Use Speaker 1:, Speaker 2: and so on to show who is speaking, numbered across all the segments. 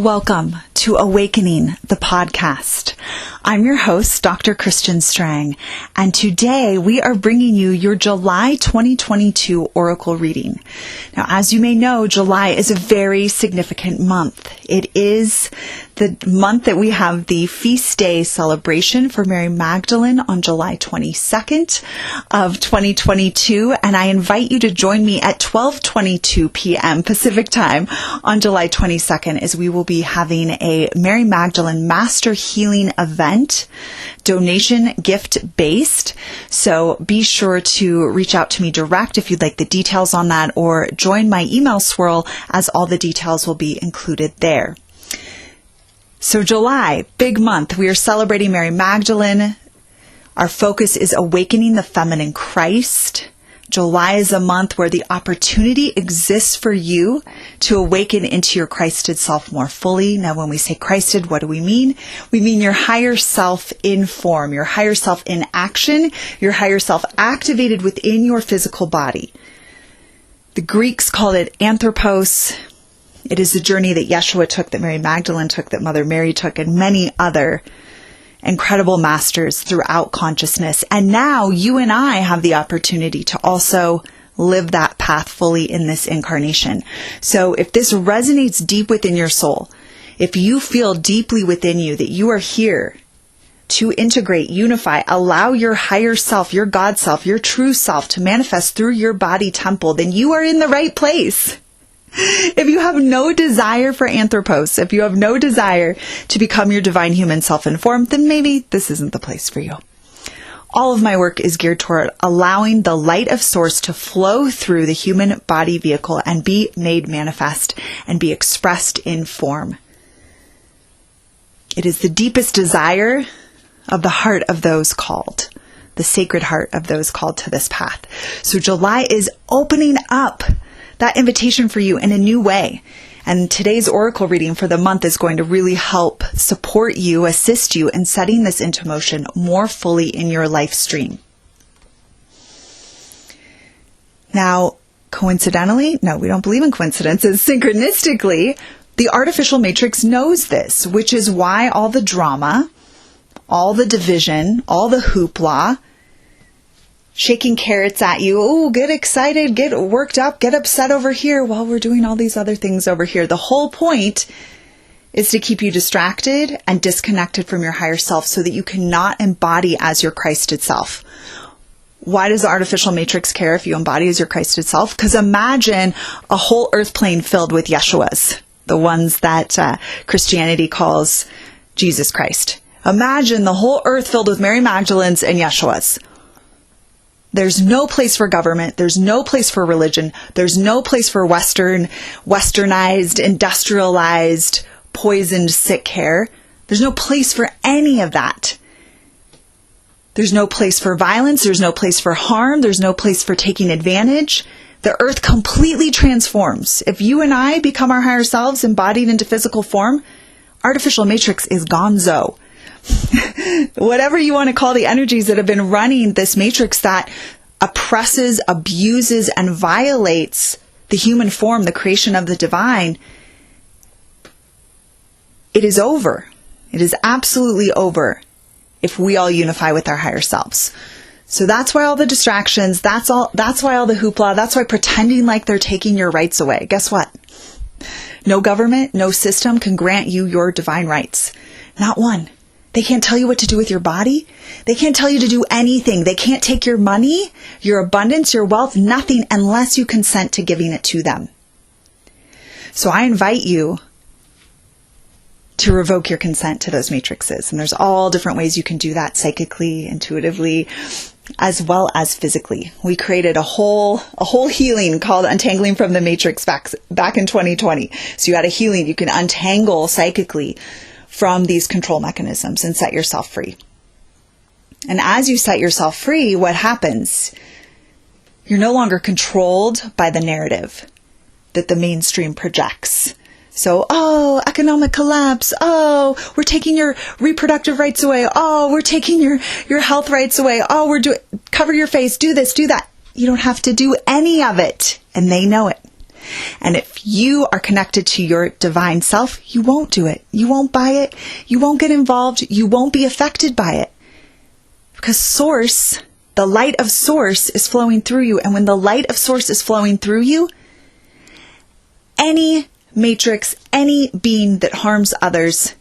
Speaker 1: Welcome to Awakening, the podcast. I'm your host, Dr. Christian Strang, and today we are bringing you your July 2022 Oracle reading. Now, as you may know, July is a very significant month. It is the month that we have the feast day celebration for Mary Magdalene on July 22nd of 2022, and I invite you to join me at 12:22 p.m. Pacific time on July 22nd as we will be having a Mary Magdalene Master Healing event, donation gift based. So be sure to reach out to me direct if you'd like the details on that, or join my email swirl as all the details will be included there. So July, big month. We are celebrating Mary Magdalene. Our focus is awakening the feminine Christ. July is a month where the opportunity exists for you to awaken into your Christed self more fully. Now, when we say Christed, what do we mean? We mean your higher self in form, your higher self in action, your higher self activated within your physical body. The Greeks called it anthropos. It is the journey that Yeshua took, that Mary Magdalene took, that Mother Mary took, and many other incredible masters throughout consciousness. And now you and I have the opportunity to also live that path fully in this incarnation. So if this resonates deep within your soul, if you feel deeply within you that you are here to integrate, unify, allow your higher self, your God self, your true self to manifest through your body temple, then you are in the right place. If you have no desire for anthropos, if you have no desire to become your divine human self in form, then maybe this isn't the place for you. All of my work is geared toward allowing the light of source to flow through the human body vehicle and be made manifest and be expressed in form. It is the deepest desire of the heart of those called, the sacred heart of those called to this path. So July is opening up that invitation for you in a new way. And today's oracle reading for the month is going to really help support you, assist you in setting this into motion more fully in your life stream. Now, coincidentally, no, we don't believe in coincidences. Synchronistically, the artificial matrix knows this, which is why all the drama, all the division, all the hoopla, shaking carrots at you. Oh, get excited, get worked up, get upset over here while we're doing all these other things over here. The whole point is to keep you distracted and disconnected from your higher self so that you cannot embody as your Christed self. Why does the artificial matrix care if you embody as your Christed self? Because imagine a whole earth plane filled with Yeshuas, the ones that Christianity calls Jesus Christ. Imagine the whole earth filled with Mary Magdalenes and Yeshuas. There's no place for government. There's no place for religion. There's no place for westernized, industrialized, poisoned, sick care. There's no place for any of that. There's no place for violence. There's no place for harm. There's no place for taking advantage. The earth completely transforms. If you and I become our higher selves embodied into physical form, artificial matrix is gonzo. Whatever you want to call the energies that have been running this matrix that oppresses, abuses, and violates the human form, the creation of the divine, it is over. It is absolutely over if we all unify with our higher selves. So that's why all the distractions, that's why all the hoopla, that's why pretending like they're taking your rights away. Guess what? No government, no system can grant you your divine rights. Not one. They can't tell you what to do with your body. They can't tell you to do anything. They can't take your money, your abundance, your wealth, nothing unless you consent to giving it to them. So I invite you to revoke your consent to those matrices. And there's all different ways you can do that psychically, intuitively, as well as physically. We created a whole healing called Untangling from the Matrix back in 2020. So you had a healing you can untangle psychically from these control mechanisms and set yourself free. And as you set yourself free, what happens? You're no longer controlled by the narrative that the mainstream projects. So, economic collapse. We're taking your reproductive rights away. We're taking your health rights away. Cover your face, do this, do that. You don't have to do any of it. And they know it. And if you are connected to your divine self, you won't do it. You won't buy it. You won't get involved. You won't be affected by it. Because source, the light of source is flowing through you. And when the light of source is flowing through you, any matrix, any being that harms others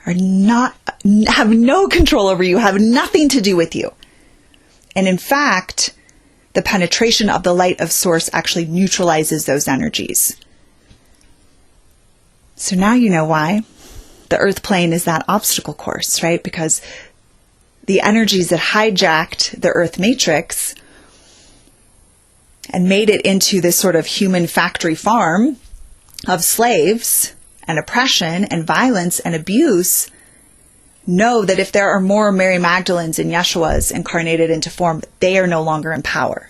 Speaker 1: have no control over you, have nothing to do with you. And in fact, the penetration of the light of source actually neutralizes those energies. So now you know why the earth plane is that obstacle course, right? Because the energies that hijacked the earth matrix and made it into this sort of human factory farm of slaves and oppression and violence and abuse, know that if there are more Mary Magdalenes and Yeshuas incarnated into form, they are no longer in power.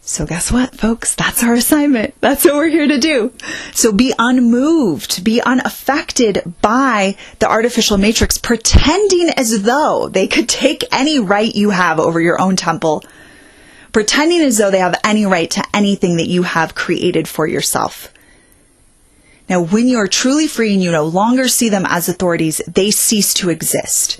Speaker 1: So guess what, folks? That's our assignment. That's what we're here to do. So be unmoved, be unaffected by the artificial matrix, pretending as though they could take any right you have over your own temple, pretending as though they have any right to anything that you have created for yourself. Now, when you are truly free and you no longer see them as authorities, they cease to exist.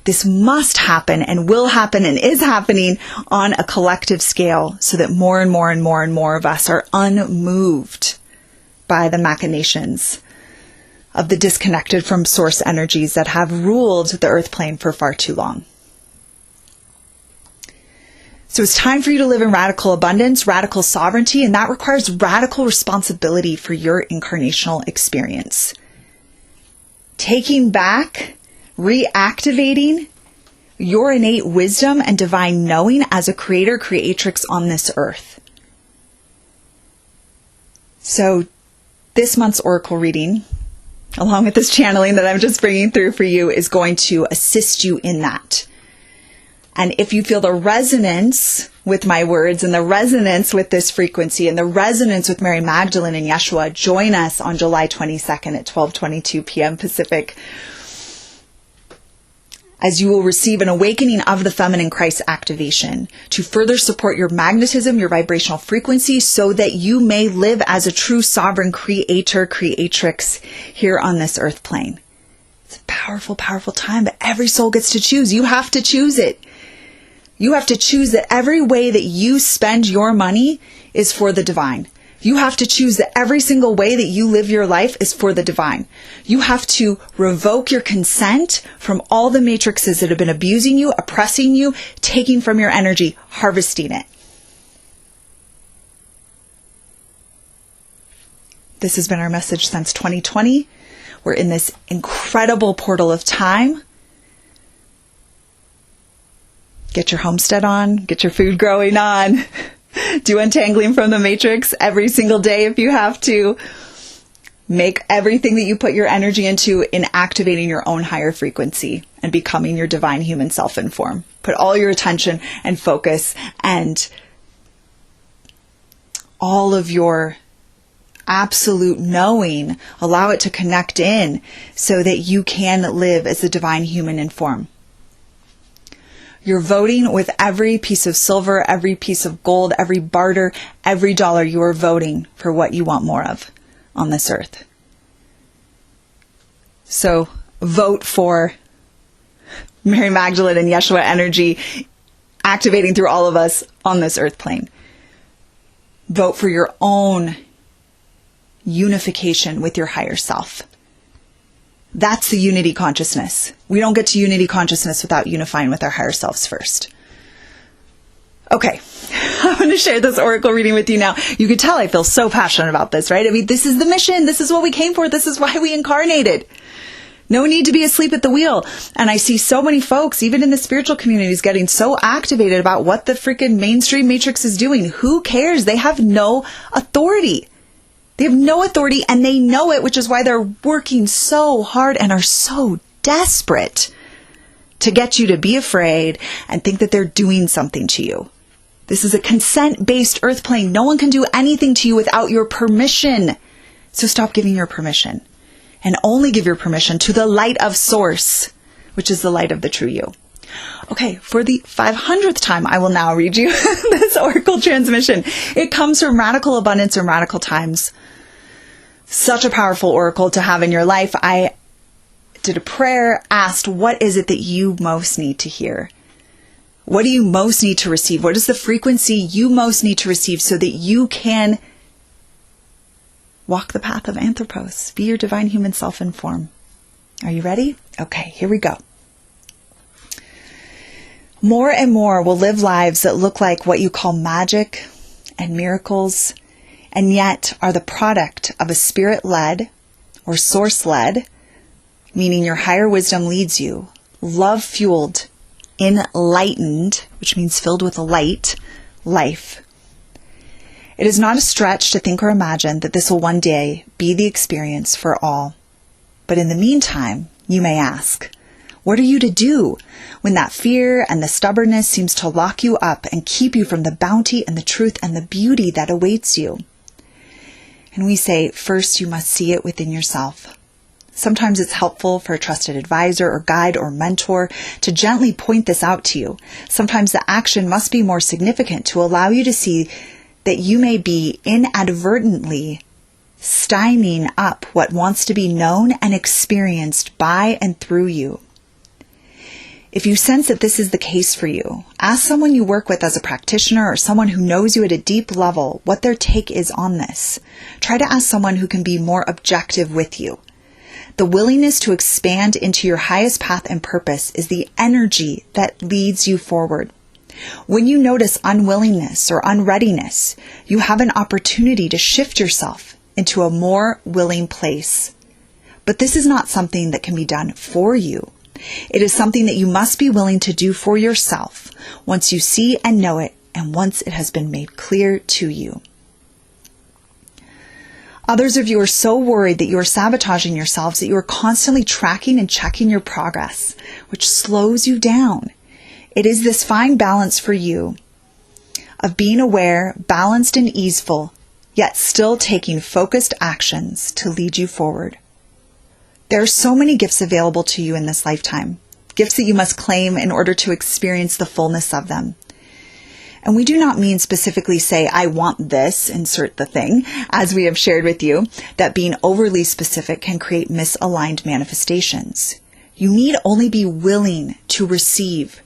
Speaker 1: This must happen and will happen and is happening on a collective scale so that more and more and more and more of us are unmoved by the machinations of the disconnected from source energies that have ruled the earth plane for far too long. So it's time for you to live in radical abundance, radical sovereignty, and that requires radical responsibility for your incarnational experience. Taking back, reactivating your innate wisdom and divine knowing as a creator, creatrix on this earth. So this month's oracle reading, along with this channeling that I'm just bringing through for you, is going to assist you in that. And if you feel the resonance with my words and the resonance with this frequency and the resonance with Mary Magdalene and Yeshua, join us on July 22nd at 12:22 p.m. Pacific, as you will receive an awakening of the feminine Christ activation to further support your magnetism, your vibrational frequency, so that you may live as a true sovereign creator, creatrix here on this earth plane. It's a powerful, powerful time, but every soul gets to choose. You have to choose it. You have to choose that every way that you spend your money is for the divine. You have to choose that every single way that you live your life is for the divine. You have to revoke your consent from all the matrices that have been abusing you, oppressing you, taking from your energy, harvesting it. This has been our message since 2020. We're in this incredible portal of time. Get your homestead on, get your food growing on, do untangling from the matrix every single day if you have to. Make everything that you put your energy into in activating your own higher frequency and becoming your divine human self in form. Put all your attention and focus and all of your absolute knowing, allow it to connect in so that you can live as the divine human in form. You're voting with every piece of silver, every piece of gold, every barter, every dollar. You are voting for what you want more of on this earth. So vote for Mary Magdalene and Yeshua energy activating through all of us on this earth plane. Vote for your own unification with your higher self. That's the unity consciousness. We don't get to unity consciousness without unifying with our higher selves first. Okay, I'm going to share this oracle reading with you now. You can tell I feel so passionate about this, right? I mean, this is the mission. This is what we came for. This is why we incarnated. No need to be asleep at the wheel. And I see so many folks, even in the spiritual communities, getting so activated about what the freaking mainstream matrix is doing. Who cares? They have no authority. They have no authority and they know it, which is why they're working so hard and are so desperate to get you to be afraid and think that they're doing something to you. This is a consent-based earth plane. No one can do anything to you without your permission. So stop giving your permission and only give your permission to the light of source, which is the light of the true you. Okay, for the 500th time, I will now read you this oracle transmission. It comes from Radical Abundance or Radical Times. Such a powerful oracle to have in your life. I did a prayer, asked, what is it that you most need to hear? What do you most need to receive? What is the frequency you most need to receive so that you can walk the path of Anthropos, be your divine human self in form? Are you ready? Okay, here we go. More and more will live lives that look like what you call magic and miracles, and yet are the product of a spirit-led or source-led, meaning your higher wisdom leads you, love-fueled, enlightened, which means filled with light, life. It is not a stretch to think or imagine that this will one day be the experience for all. But in the meantime, you may ask, what are you to do when that fear and the stubbornness seems to lock you up and keep you from the bounty and the truth and the beauty that awaits you? And we say, first you must see it within yourself. Sometimes it's helpful for a trusted advisor or guide or mentor to gently point this out to you. Sometimes the action must be more significant to allow you to see that you may be inadvertently stymieing up what wants to be known and experienced by and through you. If you sense that this is the case for you, ask someone you work with as a practitioner or someone who knows you at a deep level what their take is on this. Try to ask someone who can be more objective with you. The willingness to expand into your highest path and purpose is the energy that leads you forward. When you notice unwillingness or unreadiness, you have an opportunity to shift yourself into a more willing place. But this is not something that can be done for you. It is something that you must be willing to do for yourself once you see and know it and once it has been made clear to you. Others of you are so worried that you are sabotaging yourselves that you are constantly tracking and checking your progress, which slows you down. It is this fine balance for you of being aware, balanced and easeful, yet still taking focused actions to lead you forward. There are so many gifts available to you in this lifetime, gifts that you must claim in order to experience the fullness of them. And we do not mean specifically say, I want this, insert the thing, as we have shared with you, that being overly specific can create misaligned manifestations. You need only be willing to receive.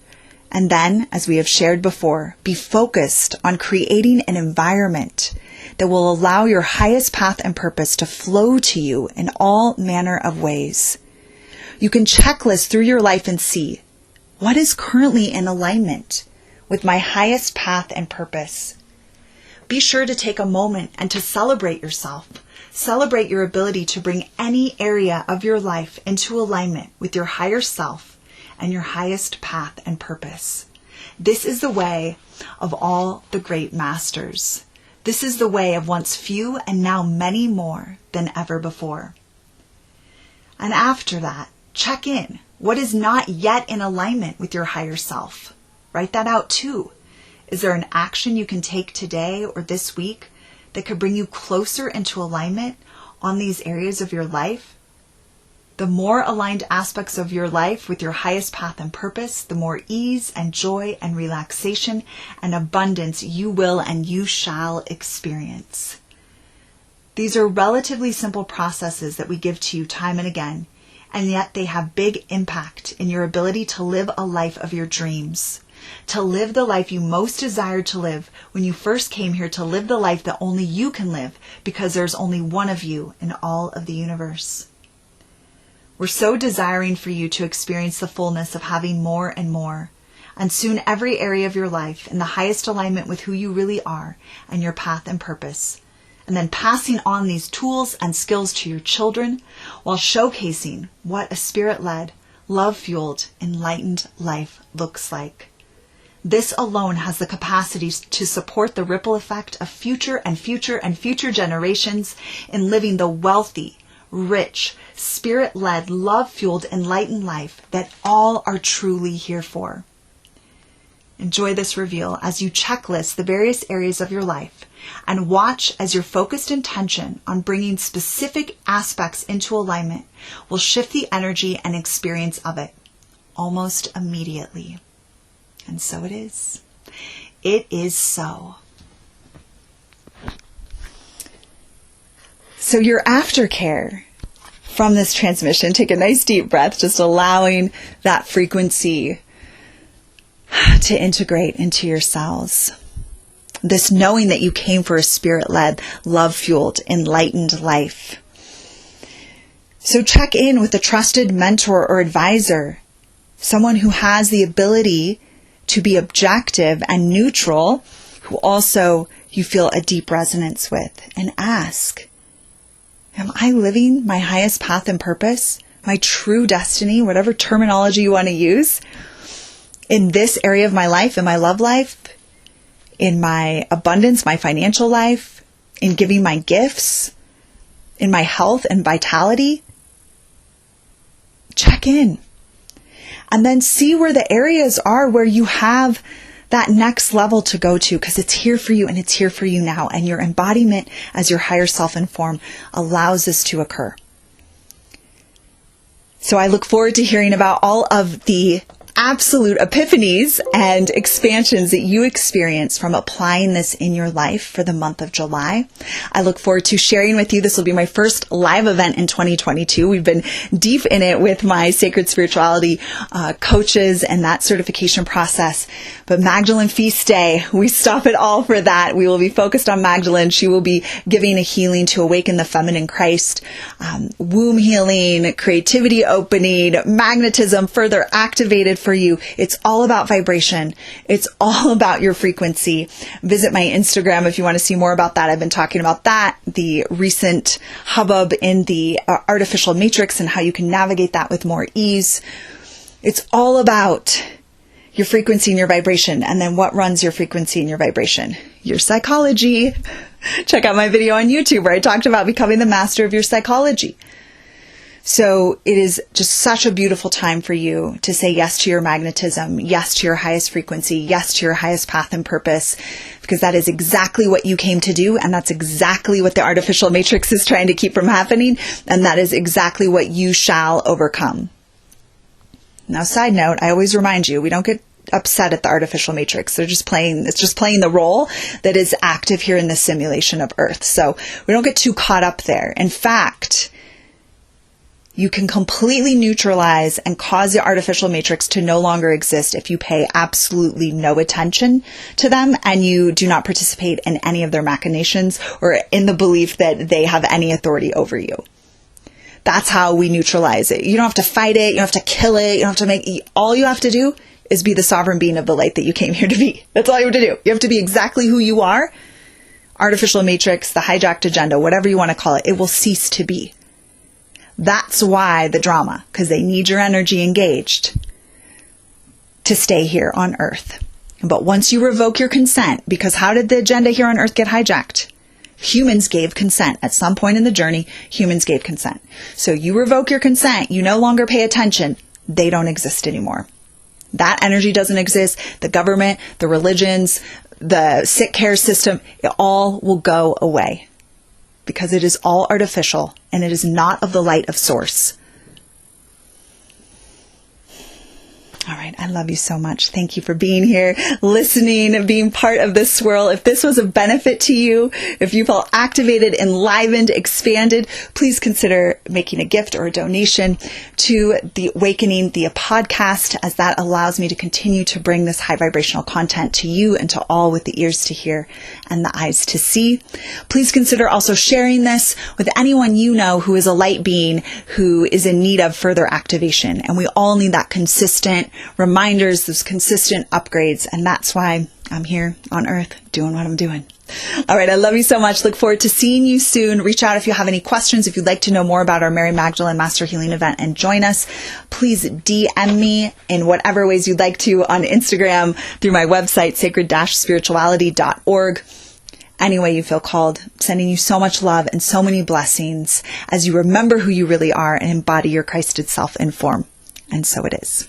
Speaker 1: And then, as we have shared before, be focused on creating an environment that will allow your highest path and purpose to flow to you in all manner of ways. You can checklist through your life and see what is currently in alignment with my highest path and purpose. Be sure to take a moment and to celebrate yourself. Celebrate your ability to bring any area of your life into alignment with your higher self and your highest path and purpose. This is the way of all the great masters. This is the way of once few and now many more than ever before. And after that, check in. What is not yet in alignment with your higher self? Write that out too. Is there an action you can take today or this week that could bring you closer into alignment on these areas of your life? The more aligned aspects of your life with your highest path and purpose, the more ease and joy and relaxation and abundance you will and you shall experience. These are relatively simple processes that we give to you time and again, and yet they have big impact in your ability to live a life of your dreams, to live the life you most desired to live when you first came here, to live the life that only you can live because there's only one of you in all of the universe. We're so desiring for you to experience the fullness of having more and more, and soon every area of your life in the highest alignment with who you really are and your path and purpose, and then passing on these tools and skills to your children while showcasing what a spirit-led, love-fueled, enlightened life looks like. This alone has the capacity to support the ripple effect of future and future and future generations in living the wealthy, rich, spirit-led, love-fueled, enlightened life that all are truly here for. Enjoy this reveal as you checklist the various areas of your life and watch as your focused intention on bringing specific aspects into alignment will shift the energy and experience of it. almost immediately. And so it is. It is so. So your aftercare from this transmission, take a nice deep breath, just allowing that frequency to integrate into your cells. This knowing that you came for a spirit-led, love-fueled, enlightened life. So check in with a trusted mentor or advisor, someone who has the ability to be objective and neutral, who also you feel a deep resonance with, and ask, am I living my highest path and purpose, my true destiny, whatever terminology you want to use, in this area of my life, in my love life, in my abundance, my financial life, in giving my gifts, in my health and vitality? Check in. And then see where the areas are where you have that next level to go to, because it's here for you and it's here for you now. And your embodiment as your higher self and form allows this to occur. So I look forward to hearing about all of the absolute epiphanies and expansions that you experience from applying this in your life for the month of July. I look forward to sharing with you. This will be my first live event in 2022. We've been deep in it with my sacred spirituality coaches and that certification process. But Magdalene Feast Day, we stop it all for that. We will be focused on Magdalene. She will be giving a healing to awaken the feminine Christ, womb healing, creativity opening, magnetism further activated for you. It's all about vibration. It's all about your frequency. Visit my Instagram if you want to see more about that. I've been talking about that, the recent hubbub in the artificial matrix and how you can navigate that with more ease. It's all about your frequency and your vibration. And then what runs your frequency and your vibration? Your psychology. Check out my video on YouTube where I talked about becoming the master of your psychology. So it is just such a beautiful time for you to say yes to your magnetism, yes to your highest frequency, yes to your highest path and purpose, because that is exactly what you came to do. And that's exactly what the artificial matrix is trying to keep from happening. And that is exactly what you shall overcome. Now, side note, I always remind you, we don't get upset at the artificial matrix. It's just playing the role that is active here in this simulation of Earth. So we don't get too caught up there. In fact, you can completely neutralize and cause the artificial matrix to no longer exist if you pay absolutely no attention to them and you do not participate in any of their machinations or in the belief that they have any authority over you. That's how we neutralize it. You don't have to fight it. You don't have to kill it. You don't have to all you have to do is be the sovereign being of the light that you came here to be. That's all you have to do. You have to be exactly who you are. Artificial matrix, the hijacked agenda, whatever you want to call it, it will cease to be. That's why the drama, because they need your energy engaged to stay here on Earth. But once you revoke your consent, because how did the agenda here on Earth get hijacked? Humans gave consent. At some point in the journey, humans gave consent. So you revoke your consent, you no longer pay attention, they don't exist anymore. That energy doesn't exist. The government, the religions, the sick care system, it all will go away. Because it is all artificial and it is not of the light of source. All right. I love you so much. Thank you for being here, listening, being part of this swirl. If this was a benefit to you, if you felt activated, enlivened, expanded, please consider making a gift or a donation to the Awakening, the podcast, as that allows me to continue to bring this high vibrational content to you and to all with the ears to hear and the eyes to see. Please consider also sharing this with anyone you know who is a light being who is in need of further activation. And we all need that consistent reminders, those consistent upgrades. And that's why I'm here on Earth doing what I'm doing. All right. I love you so much. Look forward to seeing you soon. Reach out if you have any questions. If you'd like to know more about our Mary Magdalene Master Healing event and join us, please DM me in whatever ways you'd like to on Instagram, through my website, sacred-spirituality.org. Any way you feel called. Sending you so much love and so many blessings as you remember who you really are and embody your Christed self in form. And so it is.